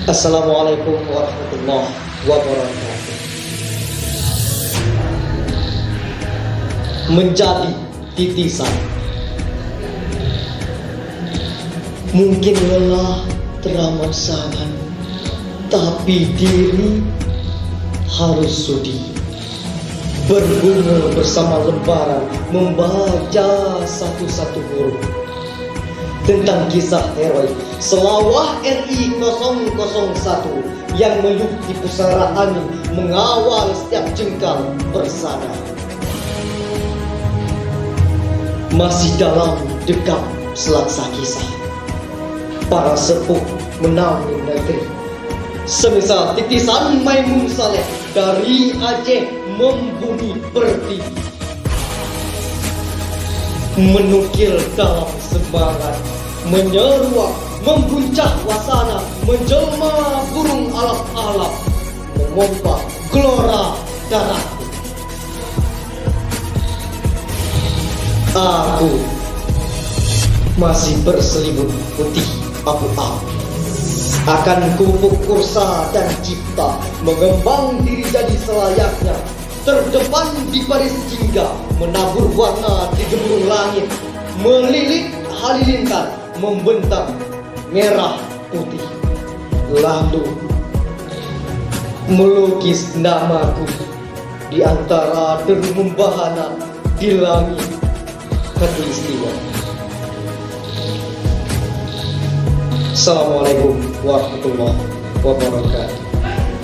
Assalamualaikum warahmatullahi wabarakatuh. Menjadi titisan. Mungkin lelah teramat sangat, tapi diri harus sudi. Berbunga bersama lembaran, membaca satu-satu huruf tentang kisah heroik Selawah RI 001 yang meliuk di pusara angin, mengawal setiap jengkal bersana. Masih dalam dekap selaksa kisah, para sepuh menaungi negeri. Semisal titisan Maimun Saleh dari Aceh membumi pertiwi, menukil dalam semangat, menyeruak, membuncah wasana, menjelma burung alap-alap, memompa gelora darahku. Aku masih berselimut putih abu-abu, akan kupuk kursa dan cipta, mengembang diri jadi selayaknya, terdepan di baris jingga, menabur warna di gemuruh langit, melilit halilintar, membentang merah putih, lalu melukis namaku di antara deru membahana di langit khatulistiwa. Assalamualaikum warahmatullahi wabarakatuh.